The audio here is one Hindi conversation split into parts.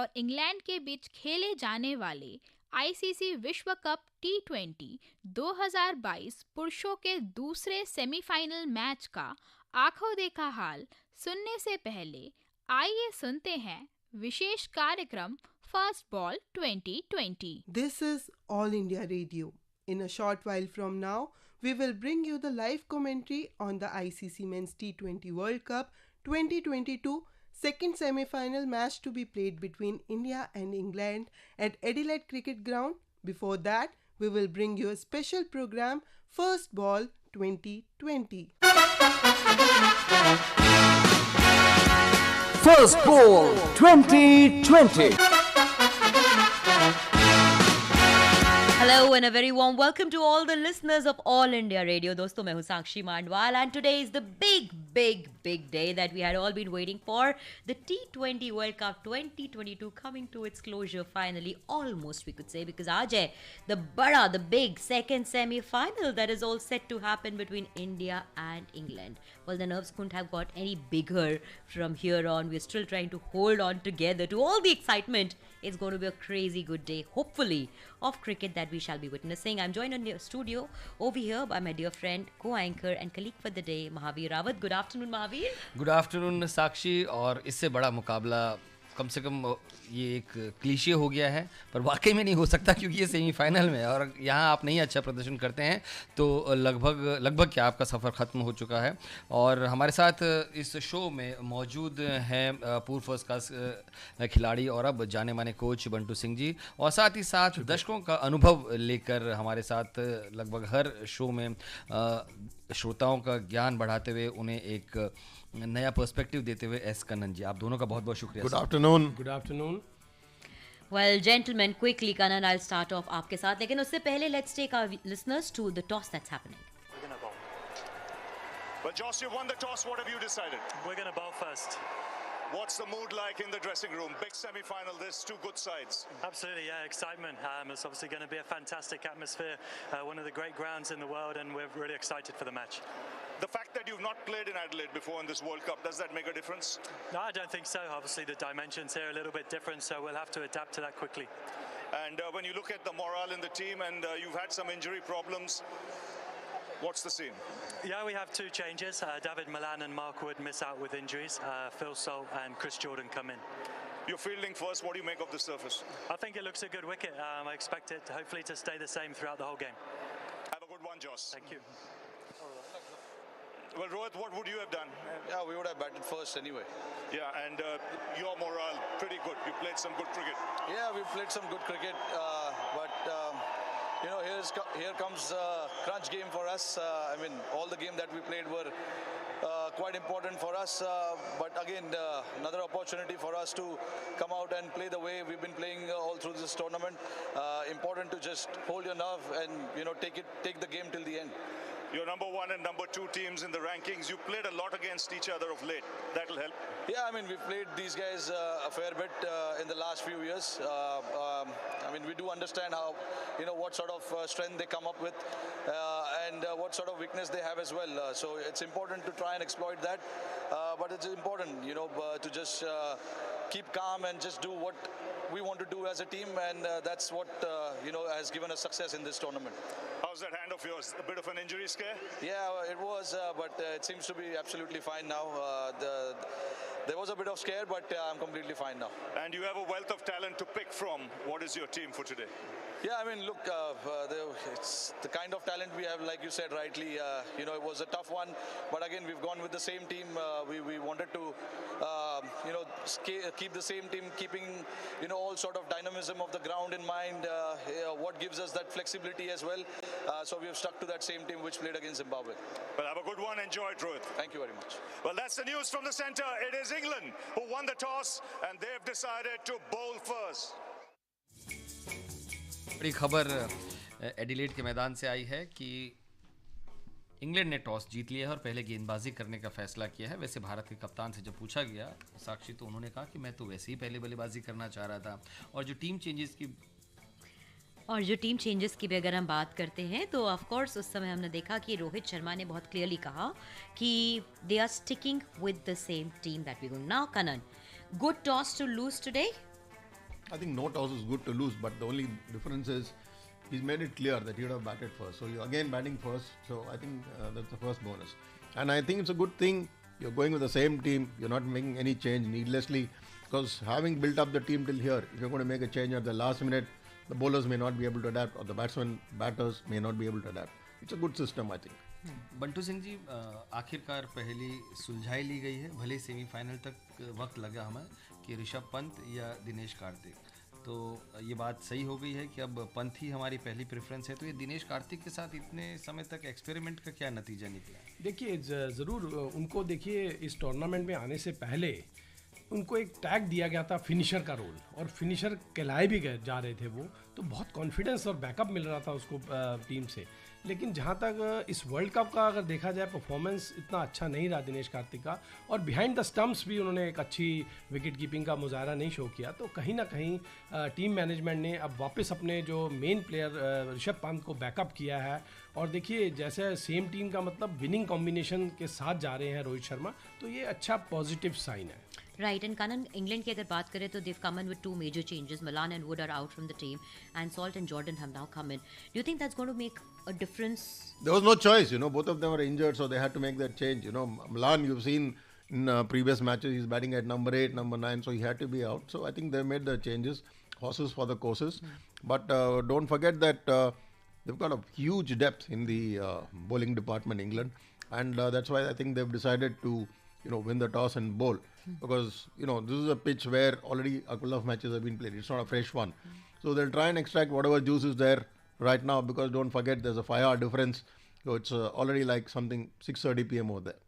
और इंग्लैंड के बीच खेले जाने वाले आईसीसी विश्व कप टी20 2022 पुरुषों के दूसरे सेमीफाइनल मैच का आंखों देखा हाल सुनने से पहले आइए सुनते हैं विशेष कार्यक्रम first ball 2020। This is All India Radio. In a short while from now, we will bring you the live commentary on the ICC Men's T20 World Cup 2022 second semi-final match to be played between India and England at Adelaide Cricket Ground. Before that, we will bring you a special program, First Ball 2020. First Ball 2020. Hello and a very warm welcome to all the listeners of All India Radio. दोस्तों मैं हूँ साक्षी मांडवाल and today is the big day that we had all been waiting for. The T20 World Cup 2022 coming to its closure finally, almost we could say, because आज है the big second semi-final that is all set to happen between India and England. Well, the nerves couldn't have got any bigger from here on. We're still trying to hold on together to all the excitement. It's going to be a crazy good day, hopefully, of cricket that we shall be witnessing. I'm joined in the studio over here by my dear friend, co-anchor and colleague for the day, Mahavir Rawat. Good afternoon, Mahavir. Good afternoon Sakshi. और इससे बड़ा मुकाबला कम से कम ये एक क्लीशे हो गया है, पर वाकई में नहीं हो सकता क्योंकि ये सेमीफाइनल में है और यहाँ आप नहीं अच्छा प्रदर्शन करते हैं तो लगभग क्या आपका सफ़र ख़त्म हो चुका है। और हमारे साथ इस शो में मौजूद हैं पूर्व फर्स्ट क्लास खिलाड़ी और अब जाने माने कोच बंटू सिंह जी, और साथ ही साथ दर्शकों का अनुभव लेकर हमारे साथ लगभग हर शो में श्रोताओं का ज्ञान बढ़ाते हुए उन्हें एक नया पर्सपेक्टिव देते हुए एस कन्नन जी, आप दोनों का बहुत बहुत शुक्रिया। Good afternoon. Well, gentlemen, quickly, Kanan, I'll start off आपके साथ, लेकिन उससे पहले let's take our listeners to the toss that's happening. We're gonna bowl. Well, Josh, you've won the toss. What have you decided? We're going to bowl first. What's the mood like in the dressing room? Big semi-final. There's two good sides. Absolutely, yeah, excitement. It's obviously going to be a fantastic atmosphere, one of the great grounds in the world, and we're really excited for the match. The fact that you've not played in Adelaide before in this World Cup, does that make a difference? No, I don't think so. Obviously, the dimensions here are a little bit different, so we'll have to adapt to that quickly. And when you look at the morale in the team and you've had some injury problems, what's the scene? Yeah, we have two changes. David Malan and Mark Wood miss out with injuries. Phil Salt and Chris Jordan come in. You're fielding first. What do you make of the surface? I think it looks a good wicket. I expect it hopefully to stay the same throughout the whole game. Have a good one, Josh. Thank you. Well, Rohit, what would you have done? Yeah, we would have batted first anyway. Yeah, and your morale pretty good. You played some good cricket. Yeah, we played some good cricket, but here comes crunch game for us. I mean, all the game that we played were quite important for us, but again, another opportunity for us to come out and play the way we've been playing all through this tournament. Important to just hold your nerve and take the game till the end. You're number one and number two teams in the rankings. You played a lot against each other of late. That'll help. Yeah, I mean, we've played these guys a fair bit in the last few years. I mean, we do understand how, what sort of strength they come up with and what sort of weakness they have as well. So it's important to try and exploit that. But it's important, to just keep calm and just do what we want to do as a team. And that's what, has given us success in this tournament. How's that hand of yours? A bit of an injury scare? Yeah, it was, but it seems to be absolutely fine now. There was a bit of scare, but I'm completely fine now. And you have a wealth of talent to pick from. What is your team for today? Yeah, I mean, look, it's the kind of talent we have, like you said rightly. It was a tough one, but again, we've gone with the same team. We wanted to, keep the same team, keeping, all sort of dynamism of the ground in mind. What gives us that flexibility as well. So we have stuck to that same team which played against Zimbabwe. Well, have a good one. Enjoy it, Rohit. Thank you very much. Well, that's the news from the centre. It is England who won the toss, and they've decided to bowl first. बड़ी खबर एडिलेड के मैदान से आई है कि इंग्लैंड ने टॉस जीत लिया है और पहले गेंदबाजी करने का फैसला किया है। वैसे भारत के कप्तान से जब पूछा गया साक्षी, तो उन्होंने कहा कि मैं तो वैसे ही पहले बल्लेबाजी करना चाह रहा था। और जो टीम चेंजेस की भी अगर हम बात करते हैं तो ऑफ कोर्स उस समय हमने देखा कि रोहित शर्मा ने बहुत क्लियरली कहा कि they are sticking with the same team that we going now. Kanan, good toss to lose today. I think no toss is good to lose, but the only difference is he's made it clear that he would have batted first. So you're again batting first. So I think that's the first bonus. And I think it's a good thing you're going with the same team. You're not making any change needlessly, because having built up the team till here, if you're going to make a change at the last minute, the bowlers may not be able to adapt, or the batters may not be able to adapt. It's a good system, I think. Bantu Singh ji, आखिरकार पहली सुलझाई ली गई है, भले सेमीफाइनल तक वक्त लगा हमें कि ऋषभ पंत या दिनेश कार्तिक, तो ये बात सही हो गई है कि अब पंत ही हमारी पहली प्रेफरेंस है। तो ये दिनेश कार्तिक के साथ इतने समय तक एक्सपेरिमेंट का क्या नतीजा निकला? देखिए ज़रूर उनको, देखिए इस टूर्नामेंट में आने से पहले उनको एक टैग दिया गया था फिनिशर का रोल, और फिनिशर कहलाए भी गए जा रहे थे वो, तो बहुत कॉन्फिडेंस और बैकअप मिल रहा था उसको टीम से। लेकिन जहाँ तक इस वर्ल्ड कप का अगर देखा जाए, परफॉर्मेंस इतना अच्छा नहीं रहा दिनेश कार्तिक का, और बिहाइंड द स्टम्प्स भी उन्होंने एक अच्छी विकेट कीपिंग का मुजाहरा नहीं शो किया। तो कहीं ना कहीं टीम मैनेजमेंट ने अब वापस अपने जो मेन प्लेयर ऋषभ पंत को बैकअप किया है, और देखिए जैसे सेम टीम का मतलब विनिंग कॉम्बिनेशन के साथ जा रहे हैं रोहित शर्मा, तो ये अच्छा पॉजिटिव साइन है। Right, and Kanan, इंग्लैंड की अगर बात करें तो they've come in with two major changes. Malan and Wood are out from the team, and Salt and Jordan have now come in. Do you think that's going to make a difference? There was no choice, both of them were injured, so they had to make that change. Malan, you've seen in previous matches, he's batting at number 8, number 9, so he had to be out. So I think they made the changes, horses for the courses. But don't forget that they've got a huge depth in the bowling department, England, and that's why I think they've decided to win the toss and bowl, because this is a pitch where already a couple of matches have been played. It's not a fresh one, so they'll try and extract whatever juice is there right now, because don't forget there's a 5-hour difference, so it's already like something 6:30 PM over there.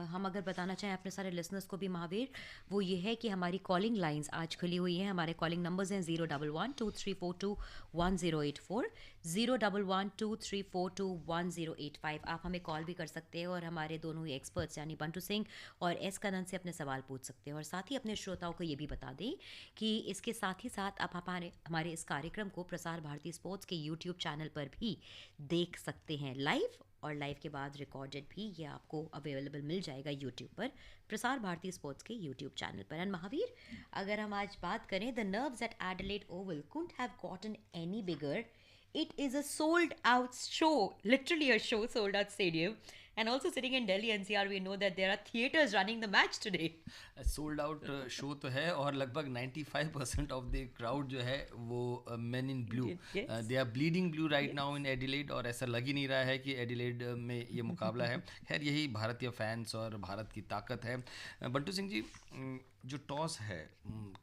हम अगर बताना चाहें अपने सारे लिसनर्स को भी महावीर, वो ये है कि हमारी कॉलिंग लाइंस आज खुली हुई हैं। हमारे कॉलिंग नंबर्स हैं 011-2342-1084, 011-2342-1085। आप हमें कॉल भी कर सकते हैं, और हमारे दोनों ही एक्सपर्ट्स यानी बंटू सिंह और एस कनन से अपने सवाल पूछ सकते हैं। और साथ ही अपने श्रोताओं को ये भी बता दें कि इसके साथ ही साथ आप हमारे इस कार्यक्रम को प्रसार भारती स्पोर्ट्स के यूट्यूब चैनल पर भी देख सकते हैं लाइव, और लाइव के बाद रिकॉर्डेड भी ये आपको अवेलेबल मिल जाएगा यूट्यूब पर, प्रसार भारती स्पोर्ट्स के यूट्यूब चैनल पर। एंड महावीर, अगर हम आज बात करें, the nerves at Adelaide Oval couldn't have gotten any bigger. It is a sold out show, literally a show sold out stadium. And also sitting in Delhi NCR, we know that there are theatres running the match today. Sold out show तो है, और लगभग 95% ऑफ द क्राउड जो है वो men in blue, they are bleeding blue right now in Adelaide, और ऐसा लग ही नहीं रहा है कि एडिलेड में ये मुकाबला है। खैर, यही भारतीय फैंस और भारत की ताकत है। बंटू सिंह जी, जो टॉस है,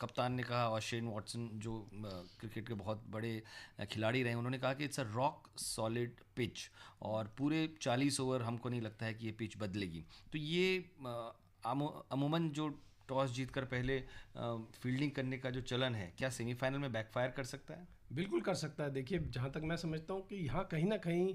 कप्तान ने कहा, और शेन वॉटसन जो क्रिकेट के बहुत बड़े खिलाड़ी रहे, उन्होंने कहा कि it's a rock solid pitch, और पूरे 40 ओवर हमको नहीं लगता है कि ये पिच बदलेगी। तो ये अमूमन जो टॉस जीतकर पहले फील्डिंग करने का जो चलन है, क्या सेमीफाइनल में बैकफायर कर सकता है? बिल्कुल कर सकता है। देखिए, जहाँ तक मैं समझता हूँ कि यहाँ कहीं ना कहीं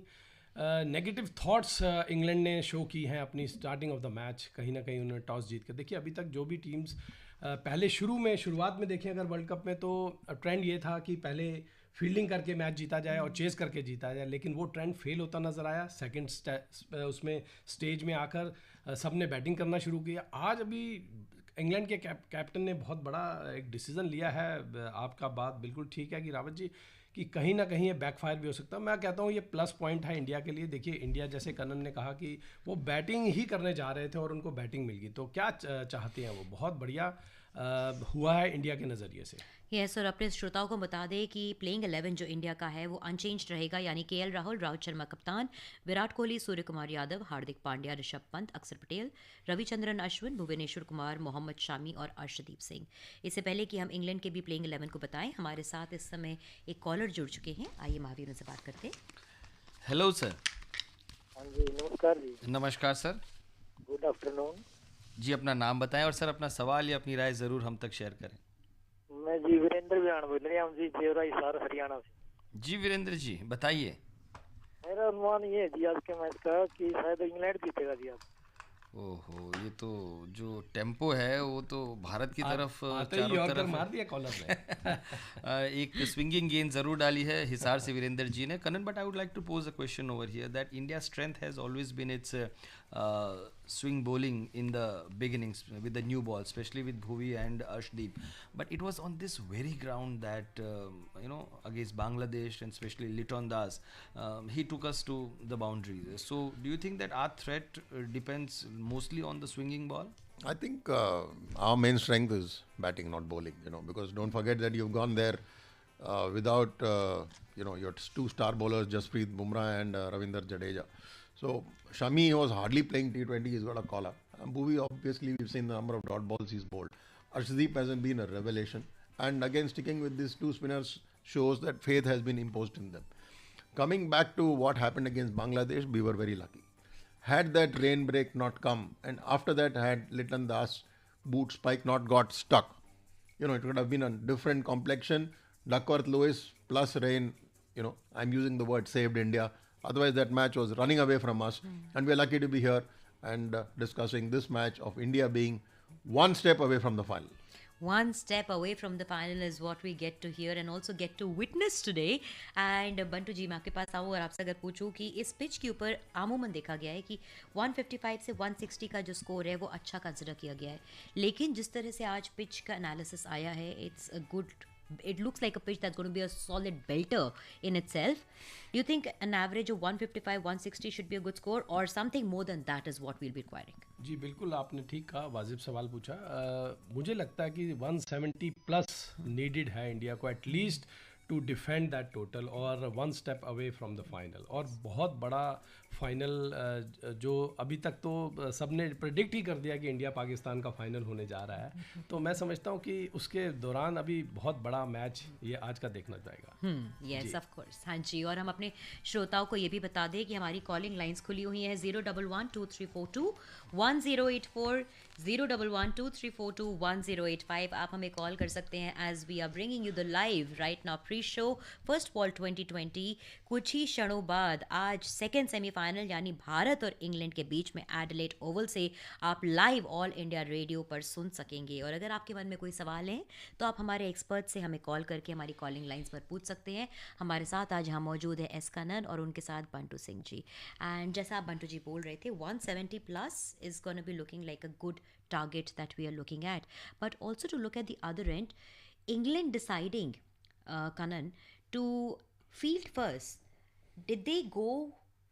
नेगेटिव थॉट्स इंग्लैंड ने शो की हैं अपनी स्टार्टिंग ऑफ द मैच। कहीं ना कहीं उन्होंने टॉस जीत कर, देखिए अभी तक जो भी टीम्स पहले शुरुआत में देखें अगर वर्ल्ड कप में, तो ट्रेंड ये था कि पहले फील्डिंग करके मैच जीता जाए और चेस करके जीता जाए, लेकिन वो ट्रेंड फेल होता नज़र आया। सेकंड उसमें स्टेज में आकर सब ने बैटिंग करना शुरू किया। आज अभी इंग्लैंड के कैप्टन ने बहुत बड़ा एक डिसीज़न लिया है। आपका बात बिल्कुल ठीक है कि रावत जी, कि कहीं ना कहीं ये बैकफायर भी हो सकता है। मैं कहता हूँ ये प्लस पॉइंट है इंडिया के लिए। देखिए, इंडिया, जैसे कनन ने कहा कि वो बैटिंग ही करने जा रहे थे और उनको बैटिंग मिल गई, तो क्या चाहते हैं वो, बहुत बढ़िया हुआ है इंडिया के नज़रिए से। यस, और अपने श्रोताओं को बता दें कि प्लेइंग 11 जो इंडिया का है वो अनचेंज्ड रहेगा, यानी केएल राहुल, रोहित शर्मा कप्तान, विराट कोहली, सूर्य कुमार यादव, हार्दिक पांड्या, ऋषभ पंत, अक्षर पटेल, रविचंद्रन अश्विन, भुवनेश्वर कुमार, मोहम्मद शामी और अर्शदीप सिंह। इससे पहले कि हम इंग्लैंड के भी प्लेइंग 11 को बताएं, हमारे साथ इस समय एक कॉलर जुड़ चुके हैं। आइए महावीर उनसे बात करते हैं। Hello sir. हाँ जी, नमस्कार जी। नमस्कार सर। गुड आफ्टरनून जी, अपना नाम बताएं, और सर अपना सवाल या अपनी राय ज़रूर हम तक शेयर करें। मैं जी वीरेंद्र बयान बोल रहा हूँ जी, जेवरा हिसार हरियाणा से। जी वीरेंद्र जी, बताइए। मेरा अनुमान ये है जी आज के मैच का कि शायद इंग्लैंड जीतेगा जी आज। ओहो, ये तो जो टेम्पो है वो तो भारत की तरफ चारों तरफ मार दिया कॉलर ने। एक स्विंगिंग गेंद जरूर डाली है हिसार से वीरेंद्र जी ने। Kanan, but I would like to pose a question over here that India strength has always been it's swing bowling in the beginnings with the new ball, especially with Bhuvi and Arshdeep. But it was on this very ground that against Bangladesh and especially Liton Das, he took us to the boundary. So do you think that our threat depends mostly on the swinging ball? I think our main strength is batting, not bowling. Because don't forget that you've gone there without your two star bowlers, Jasprit Bumrah and Ravindra Jadeja. So Shami was hardly playing T20. He's got a collar. Bhuvi, obviously, we've seen the number of dot balls he's bowled. Arshdeep hasn't been a revelation. And again, sticking with these two spinners shows that faith has been imposed in them. Coming back to what happened against Bangladesh, we were very lucky. Had that rain break not come, and after that had Liton Das boot spike not got stuck, it would have been a different complexion. Duckworth Lewis plus rain, I'm using the word saved India. Otherwise that match was running away from us. And we're lucky to be here and discussing this match of India being one step away from the final. One step away from the final is what we get to hear and also get to witness today. And Bantu ji मैं आपके पास आऊँ और आपसे अगर पूछूँ कि इस पिच के ऊपर आमूमन देखा गया है कि 155 से 160 का जो स्कोर है वो अच्छा कंसिडर किया गया है, लेकिन जिस तरह से आज पिच का एनालिसिस आया है, it looks like a pitch that's going to be a solid belter in itself. Do you think an average of 155, 160 should be a good score, or something more than that is what we'll be requiring? जी बिल्कुल, आपने ठीक कहा, वाजिब सवाल पूछा. मुझे लगता है कि 170 प्लस नीडेड है इंडिया को at least to defend that total और one step away from the final. और बहुत बड़ा फाइनल जो अभी तक तो सबने प्रेडिक्ट ही कर दिया कि इंडिया पाकिस्तान का फाइनल होने जा रहा है, तो मैं समझता हूँ कि उसके दौरान अभी बहुत बड़ा मैच ये आज का देखना जाएगा. Yes of course. हाँ जी, और हम अपने श्रोताओं को ये भी बता दें कि हमारी कॉलिंग लाइंस खुली हुई हैं 011-2342-1084, 011-2342-1085. आप हमें कॉल कर सकते हैं as we are bringing you the live right now pre show first ball 2020. कुछ ही क्षणों बाद आज सेकेंड सेमीफाइनल यानी भारत और इंग्लैंड के बीच में एडिलेड ओवल से आप लाइव ऑल इंडिया रेडियो पर सुन सकेंगे. और अगर आपके मन में कोई सवाल है तो आप हमारे एक्सपर्ट से हमें कॉल करके हमारी कॉलिंग लाइंस पर पूछ सकते हैं. हमारे साथ आज यहाँ मौजूद है एस कनन और उनके साथ बंटू सिंह जी. एंड जैसा आप बंटू जी बोल रहे थे 170 plus is gonna be looking like a good target that we are looking at, but also to look at the other end, England deciding Kanan to field first, did they go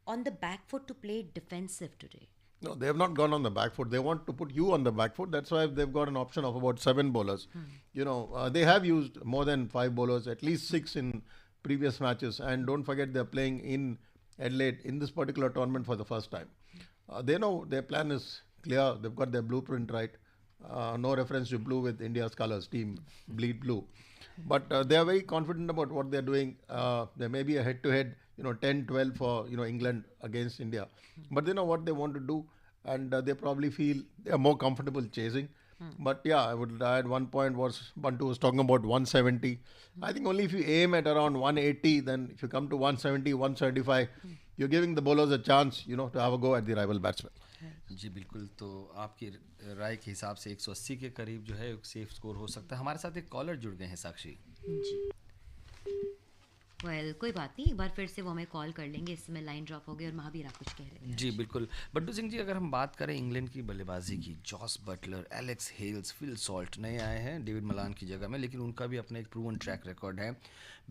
on the back foot to play defensive today? No, they have not gone on the back foot. They want to put you on the back foot. That's why they've got an option of about 7 bowlers. They have used more than 5 bowlers, at least 6 in previous matches, and don't forget they're playing in Adelaide in this particular tournament for the first time. They know their plan is clear. They've got their blueprint right. No reference to blue with India's colors, team bleed blue. But they are very confident about what they're doing. There may be a head-to-head, 10-12 for England against India. But they know what they want to do, and they probably feel they are more comfortable chasing. But yeah, I would add one point was Bantu was talking about 170. I think only if you aim at around 180, then if you come to 170, 175, you're giving the bowlers a chance, to have a go at the rival batsmen. जी बिल्कुल. तो आपकी राय के हिसाब से 180 के करीब जो है एक सेफ स्कोर हो सकता है. हमारे साथ एक कॉलर जुड़ गए हैं साक्षी जी. कोई बात नहीं, एक बार फिर से वो हमें कॉल कर लेंगे. इस समय लाइन ड्रॉप हो गई और महावीर आप कुछ कह रहे हैं. जी बिल्कुल. बंटू सिंह जी, अगर हम बात करें इंग्लैंड की बल्लेबाजी की, Jos Buttler, Alex Hales, Phil Salt नए आए हैं डेविड मलान की जगह में, लेकिन उनका भी अपना एक प्रूवन ट्रैक रिकॉर्ड है.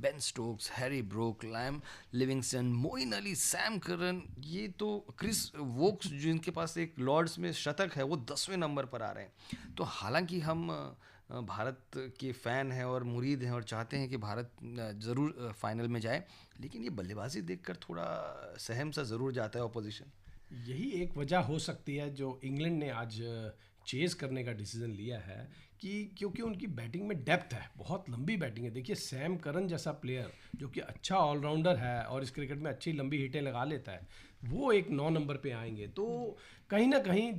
Ben Stokes, Harry Brook, Liam Livingstone, Moeen Ali, Sam Curran, ये तो क्रिस वोक्स जिनके पास एक लॉर्ड्स में शतक है वो 10वें नंबर पर आ रहे हैं. तो हालांकि हम भारत के फ़ैन हैं और मुरीद हैं और चाहते हैं कि भारत ज़रूर फाइनल में जाए, लेकिन ये बल्लेबाजी देखकर थोड़ा सहम सा ज़रूर जाता है ऑपोजिशन. यही एक वजह हो सकती है जो इंग्लैंड ने आज चेज़ करने का डिसीज़न लिया है कि क्योंकि उनकी बैटिंग में डेप्थ है, बहुत लंबी बैटिंग है. देखिए सैम करन जैसा प्लेयर जो कि अच्छा ऑलराउंडर है और इस क्रिकेट में अच्छी लंबी हिटें लगा लेता है, वो एक 9 नंबर पे आएंगे. तो कहीं ना कहीं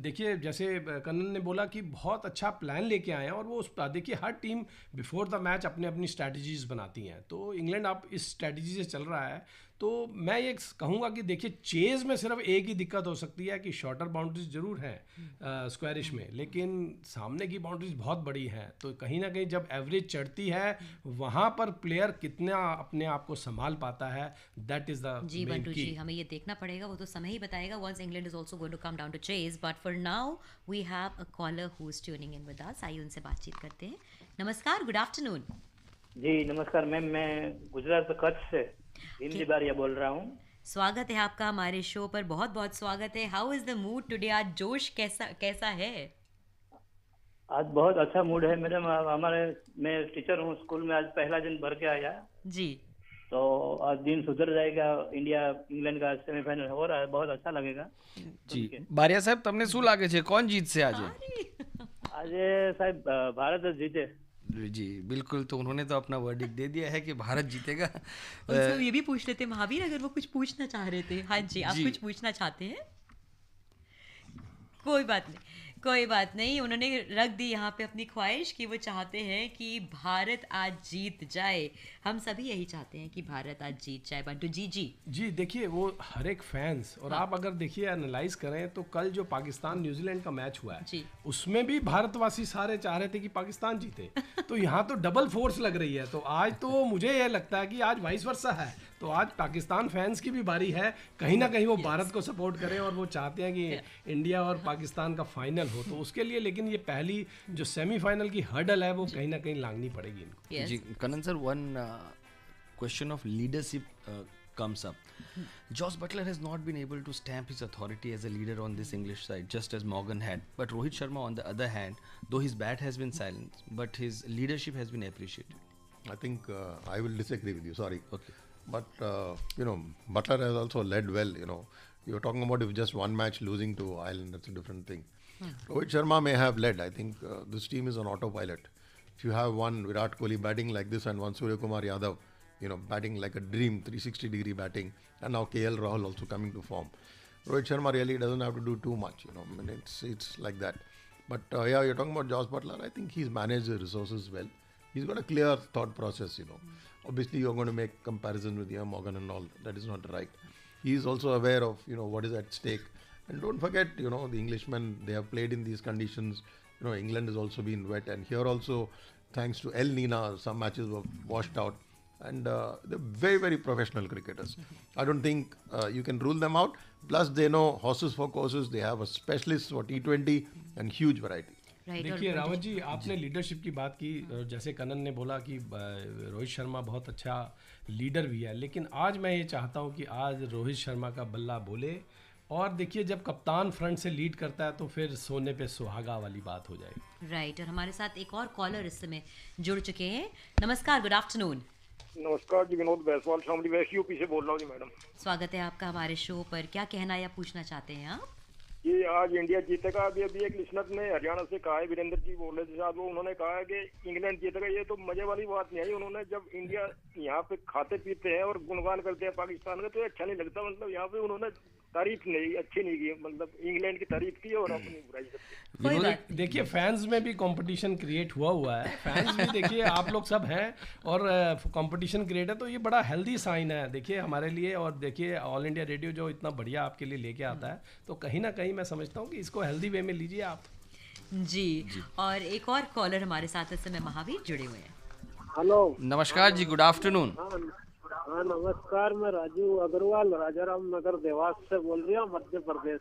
देखिए जैसे कन्नन ने बोला कि बहुत अच्छा प्लान लेके आए हैं और वो देखिए हर टीम बिफोर द मैच अपने अपनी स्ट्रैटेजीज बनाती हैं. तो इंग्लैंड आप इस स्ट्रैटेजी से चल रहा है. तो मैं ये कहूँगा कि देखिए चेज़ में सिर्फ एक ही दिक्कत हो सकती है कि शॉर्टर बाउंड्रीज ज़रूर हैं स्क्वायरिश में, लेकिन सामने की बाउंड्रीज बहुत बड़ी हैं. तो कहीं ना कहीं जब एवरेज चढ़ती है वहाँ पर प्लेयर कितना अपने आप को संभाल पाता है, दैट इज़ द जी. बंटू जी, हमें ये देखना पड़ेगा, वो तो समय ही बताएगा. Once England is also also going to come down to chase. But for now, we have a caller who is tuning in with us. आइए उनसे बातचीत करते हैं. नमस्कार, good afternoon. जी नमस्कार मैम, मैं गुजरात कच्छ से हिंदी बारिया बोल रहा हूँ. स्वागत है आपका हमारे शो पर, बहुत बहुत स्वागत है. How is the mood today? आज जोश कैसा है? आज बहुत अच्छा मूड है मैडम. मैं टीचर हूँ स्कूल में. आज पहला दिन भर के आया जी. तो आज दिन सुधर जाएगा. इंडिया इंग्लैंड का सेमीफाइनल हो रहा है, बहुत अच्छा लगेगा. जी बारिया साहब, તમને શું લાગે છે કોણ જીતશે આજે? આજે સાહેબ ભારત જ જીતે. जी बिल्कुल. तो उन्होंने तो अपना वर्डिक्ट दे दिया है कि भारत जीतेगा. उनसे ये भी पूछ लेते महावीर, अगर वो कुछ पूछना चाह रहे थे. हाँ जी, आप कुछ पूछना चाहते हैं? कोई बात नहीं. उन्होंने रख दी यहाँ पे अपनी ख्वाहिश कि वो चाहते हैं कि भारत आज जीत जाए. हम सभी यही चाहते हैं कि भारत आज जीत जाए. बंटू जी देखिए, वो हर एक फैंस और आप अगर देखिए एनालाइज करें तो कल जो पाकिस्तान न्यूजीलैंड का मैच हुआ है उसमें भी भारतवासी सारे चाह रहे थे कि पाकिस्तान जीते. तो यहाँ तो डबल फोर्स लग रही है. तो आज तो मुझे यह लगता है कि आज वाइस वर्सा है. तो आज पाकिस्तान फैंस की भी बारी है, कहीं ना कहीं वो भारत को सपोर्ट करें और वो चाहते हैं कि इंडिया और पाकिस्तान का फाइनल हो. तो उसके लिए लेकिन ये पहली जो सेमीफाइनल की हर्डल है वो कहीं ना कहीं लांघनी पड़ेगी इनको. जी Kanan sir, one question of leadership comes up. Josh Butler has not been able to stamp his authority as a leader on this English side, just as Morgan had. But Rohit Sharma, on the other hand, though his bat has been silenced, but his leadership has been appreciated. I think I will disagree with you. Sorry. Okay. But Butler has also led well. You're talking about if just one match losing to Ireland, that's a different thing. Rohit Sharma may have led. I think this team is on autopilot. If you have one Virat Kohli batting like this and one Surya Kumar Yadav, batting like a dream, 360-degree batting, and now KL Rahul also coming to form. Rohit Sharma really doesn't have to do too much. I mean, it's like that. But you're talking about Josh Butler. I think he's managed the resources well. He's got a clear thought process. Obviously you're going to make comparison with Morgan and all. That is not right. He is also aware of what is at stake. And don't forget, the Englishmen, they have played in these conditions. England has also been wet, and here also, thanks to El Nina, some matches were washed out. And they're very, very professional cricketers. I don't think you can rule them out. Plus, they know horses for courses. They have a specialist for T20 and huge variety. देखिए रावत जी, आपने लीडरशिप की बात की और जैसे कनन ने बोला कि रोहित शर्मा बहुत अच्छा लीडर भी है, लेकिन आज मैं ये चाहता हूँ कि आज रोहित शर्मा का बल्ला बोले. और देखिए, जब कप्तान फ्रंट से लीड करता है तो फिर सोने पे सुहागा वाली बात हो जाएगी. राइट. और हमारे साथ एक और कॉलर इस समय जुड़ चुके हैं. नमस्कार, गुड आफ्टरनून. नमस्कार जी, विनोद बैसवाल शामली वेस्ट यूपी से बोल रहा हूँ जी मैडम. स्वागत है आपका हमारे शो पर. क्या कहना या पूछना चाहते हैं आप? ये आज इंडिया जीतेगा. अभी एक लिसनर ने हरियाणा से कहा है, वीरेंद्र जी बोल रहे थे शायद, वो उन्होंने कहा है कि इंग्लैंड जीतेगा. ये तो मजे वाली बात नहीं है. उन्होंने जब इंडिया यहाँ पे खाते पीते हैं और गुणगान करते हैं पाकिस्तान का, तो अच्छा नहीं लगता. मतलब यहाँ पे उन्होंने तारीफ नहीं अच्छी नहीं की, मतलब इंग्लैंड की तारीफ की और अपनी बुराई करती. देखिए, फैंस में भी कंपटीशन क्रिएट हुआ है. फैंस भी देखिए आप लोग सब हैं और कंपटीशन क्रिएट है, तो ये बड़ा हेल्दी साइन है देखिए हमारे लिए. और देखिए, ऑल इंडिया रेडियो जो इतना बढ़िया आपके लिए लेके आता है, तो कहीं ना कहीं मैं समझता हूँ कि इसको हेल्दी वे में लीजिए आप. जी. और एक और कॉलर हमारे साथ इस समय महावीर जुड़े हुए हैं. हेलो, नमस्कार जी, गुड आफ्टरनून. हाँ नमस्कार, मैं राजू अग्रवाल राजाराम नगर देवास से बोल रही हूँ, मध्य प्रदेश.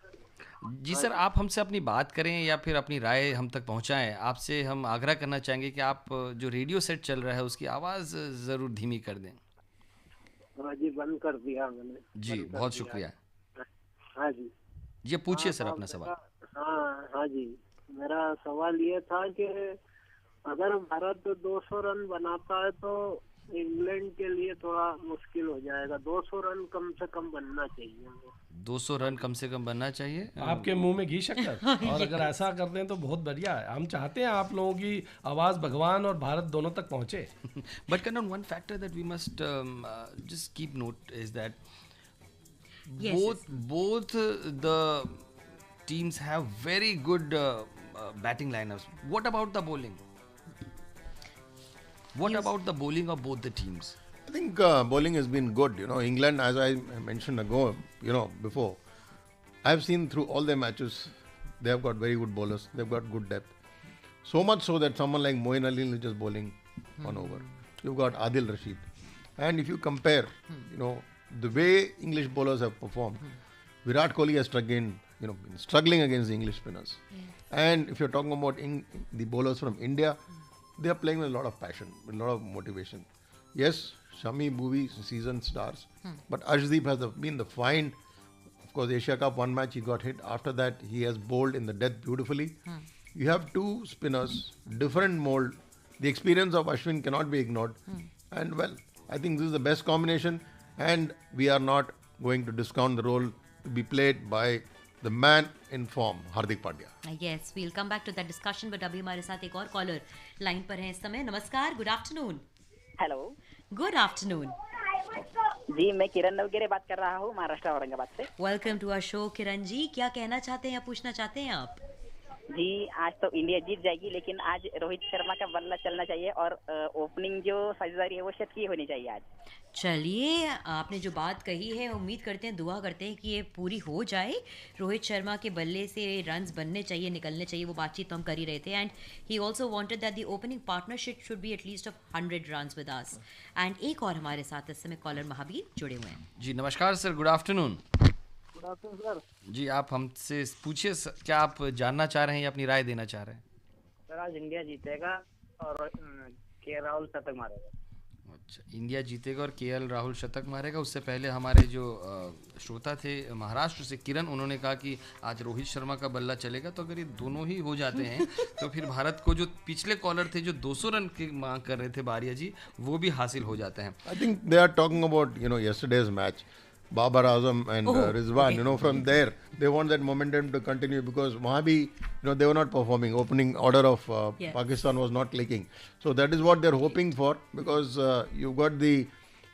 जी सर, आप हमसे अपनी बात करें या फिर अपनी राय हम तक पहुंचाएं. आपसे हम आग्रह करना चाहेंगे कि आप जो रेडियो सेट चल रहा है उसकी आवाज़ ज़रूर धीमी कर दें. हाँ जी, बंद कर दिया मैंने. जी बहुत शुक्रिया. हाँ जी. ये पूछिए सर अपना सवाल. हाँ जी, मेरा सवाल ये था कि अगर भारत 200 रन बनाता है तो इंग्लैंड के लिए थोड़ा मुश्किल हो जाएगा. 200 रन कम से कम बनना चाहिए. 200 रन कम से कम बनना चाहिए. आपके मुंह में घी शक्कर. और अगर ऐसा कर दें तो बहुत बढ़िया है. हम चाहते हैं आप लोगों की आवाज़ भगवान और भारत दोनों तक पहुंचे. But Kanan, one factor that we must just keep note is that both the teams have very good batting lineups. What about the bowling? What about the bowling of both the teams? I think bowling has been good. England, as I mentioned before, I've seen through all their matches, they have got very good bowlers. They've got good depth. So much so that someone like Moeen Ali is just bowling one over. You've got Adil Rashid. And if you compare, the way English bowlers have performed, Virat Kohli has struck in, been struggling against the English spinners. And if you're talking about the bowlers from India, they are playing with a lot of passion, with a lot of motivation. Yes, Shami, Bhuvi, seasoned stars, but Arshdeep has been the find. Of course, Asia Cup, one match he got hit. After that, he has bowled in the death beautifully. You have two spinners, different mold. The experience of Ashwin cannot be ignored. And well, I think this is the best combination. And we are not going to discount the role to be played by the man in form, Hardik Pandya. Yes, we'll come back to that discussion, but अभी हमारे साथ एक और कॉलर लाइन पर है इस समय. नमस्कार, good afternoon. Hello, good afternoon. जी मैं किरण नवगिरे बात कर रहा हूँ महाराष्ट्र औरंगाबाद से. Welcome to our show Kiran ji. क्या कहना चाहते हैं या पूछना चाहते हैं आप? जी आज तो इंडिया जीत जाएगी, लेकिन आज रोहित शर्मा का बल्ला चलना चाहिए और ओपनिंग जो साझेदारी है वो शतकीय होनी चाहिए आज. चलिए, आपने जो बात कही है उम्मीद करते हैं, दुआ करते हैं कि ये पूरी हो जाए. रोहित शर्मा के बल्ले से रन्स बनने चाहिए, निकलने चाहिए. वो बातचीत तो हम कर ही रहे थे. And he also wanted that the opening partnership should be at least of 100 runs with us. And एक और हमारे साथ इस समय कॉलर महावीर जुड़े हुए हैं. जी नमस्कार सर, गुड आफ्टरनून. सर जी आप हमसे पूछिए, क्या आप जानना चाह रहे हैं या अपनी राय देना चाह रहे हैं? सर आज इंडिया जीतेगा और के राहुल शतक मारेगा. अच्छा, इंडिया जीतेगा और केएल राहुल शतक मारेगा. उससे पहले हमारे जो श्रोता थे महाराष्ट्र से किरण, उन्होंने कहा कि आज रोहित शर्मा का बल्ला चलेगा. तो अगर ये दोनों ही हो जाते हैं तो फिर भारत को जो पिछले कॉलर थे जो 200 रन की मांग कर रहे थे बारिया जी, वो भी हासिल हो जाते हैं. I think they are talking about yesterday's match. Babar Azam and Rizwan, from there they want that momentum to continue because वहाँ भी they were not performing. Opening order of Pakistan was not clicking. So that is what they're hoping for because you've got the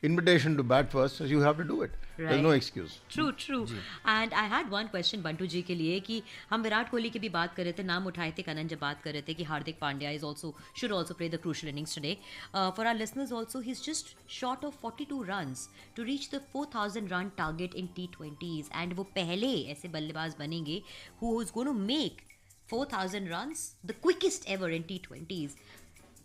invitation to bat first, so you have to do it. Right. There's no excuse. True. And I had one question Bantu जी के लिए कि हम विराट कोहली की भी बात कर रहे थे, नाम उठाए थे कनन जब बात कर रहे थे कि Hardik Pandya should also play the crucial innings today. For our listeners also, he's just short of 42 runs to reach the 4,000 run target in T20s. And वो पहले ऐसे बल्लेबाज बनेंगे who is going to make 4,000 runs, the quickest ever in T20s.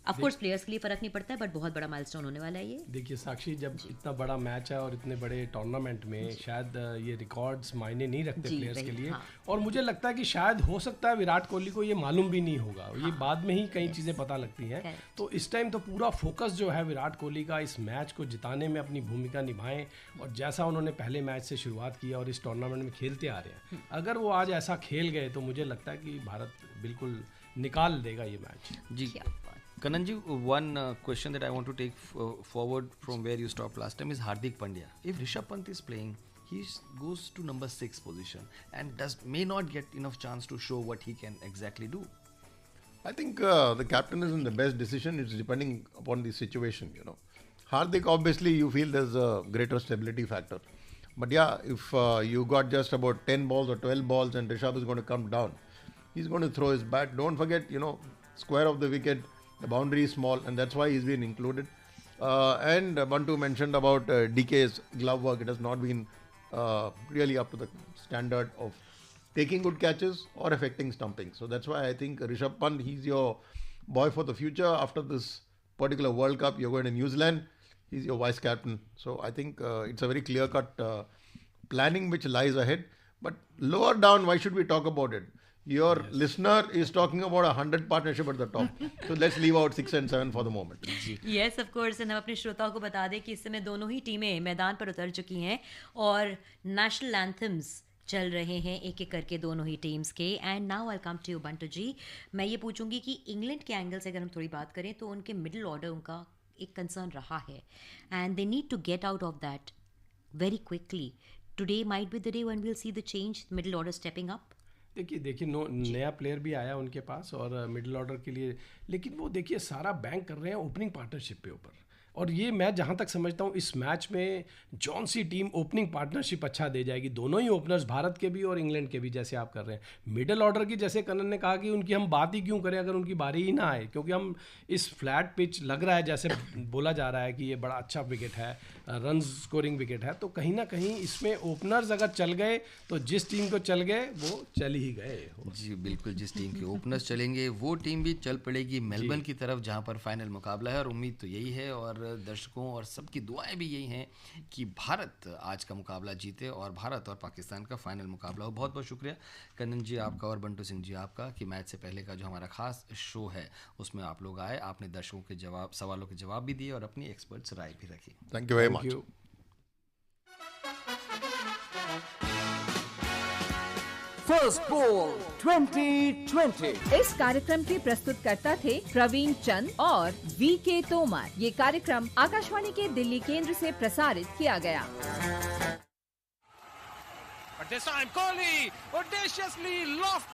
Of course players के लिए फर्क नहीं पड़ता है, बट बहुत बड़ा माइलस्टोन होने वाला है ये. देखिए साक्षी, जब इतना बड़ा मैच है और इतने बड़े टूर्नामेंट में शायद ये रिकॉर्ड्स मायने नहीं रखते प्लेयर्स के लिए. और मुझे लगता है कि शायद हो सकता है विराट कोहली को ये मालूम भी नहीं होगा. ये बाद में ही कई चीज़ें पता लगती हैं. तो इस टाइम तो पूरा फोकस जो है विराट कोहली का इस मैच को जिताने में अपनी भूमिका निभाएं. और जैसा उन्होंने पहले मैच से शुरुआत की और इस टूर्नामेंट में खेलते आ रहे हैं, अगर वो आज ऐसा खेल गए तो मुझे लगता है कि भारत बिल्कुल निकाल देगा ये match. Ji Kanan ji, one question that I want to take forward from where you stopped last time is Hardik Pandya. If Rishabh Pant is playing, he goes to number 6 position and may not get enough chance to show what he can exactly do. I think the captain is in the best decision. It's depending upon the situation, Hardik, obviously, you feel there's a greater stability factor. But yeah, if you got just about 10 balls or 12 balls and Rishabh is going to come down, he's going to throw his bat. Don't forget, square of the wicket, the boundary is small, and that's why he's been included. And Bantu mentioned about DK's glove work. It has not been really up to the standard of taking good catches or affecting stumping. So that's why I think Rishabh Pant, he's your boy for the future. After this particular World Cup, you're going to New Zealand. He's your vice captain. So I think it's a very clear-cut planning which lies ahead. But lower down, why should we talk about it? Your listener is talking about 100 partnership at the top. So let's leave out 6 and 7 for the moment. Yes, of course. And हम अपने श्रोताओं को बता दें कि इस समय दोनों ही टीमें मैदान पर उतर चुकी हैं और नेशनल एंथम्स चल रहे हैं एक एक करके दोनों ही टीम्स के. And now I come to you Bantu ji. मैं ये पूछूंगी कि इंग्लैंड के एंगल से अगर हम थोड़ी बात करें तो उनके मिडिल ऑर्डर उनका एक कंसर्न रहा है and they need to get out of that very quickly. Today might be the day when we will see the change, middle order stepping up. देखिए नया प्लेयर भी आया उनके पास और मिडिल ऑर्डर के लिए, लेकिन वो देखिए सारा बैंक कर रहे हैं ओपनिंग पार्टनरशिप पे ऊपर. और ये मैं जहाँ तक समझता हूँ इस मैच में जौन सी टीम ओपनिंग पार्टनरशिप अच्छा दे जाएगी, दोनों ही ओपनर्स भारत के भी और इंग्लैंड के भी, जैसे आप कर रहे हैं. मिडिल ऑर्डर की जैसे कनन ने कहा कि उनकी हम बात ही क्यों करें अगर उनकी बारी ही ना आए, क्योंकि हम इस फ्लैट पिच लग रहा है जैसे बोला जा रहा है कि ये बड़ा अच्छा विकेट है, रन स्कोरिंग विकेट है. तो कहीं ना कहीं इसमें ओपनर्स अगर चल गए तो जिस टीम को चल गए वो चल ही गए. जी बिल्कुल, जिस टीम के ओपनर्स चलेंगे वो टीम भी चल पड़ेगी मेलबर्न की तरफ जहाँ पर फाइनल मुकाबला है. और उम्मीद तो यही है और दर्शकों और सबकी दुआएं भी यही हैं कि भारत आज का मुकाबला जीते और भारत और पाकिस्तान का फाइनल मुकाबला हो। बहुत बहुत शुक्रिया कन्नन जी आपका और बंटू सिंह जी आपका कि मैच से पहले का जो हमारा खास शो है उसमें आप लोग आए, आपने दर्शकों के सवालों के जवाब भी दिए और अपनी एक्सपर्ट्स राय भी रखी। Thank you very much. First ball 2020। इस कार्यक्रम के प्रस्तुतकर्ता थे प्रवीण चंद और वीके तोमर। ये कार्यक्रम आकाशवाणी के दिल्ली केंद्र से प्रसारित किया गया। But this time Kohli audaciously lofted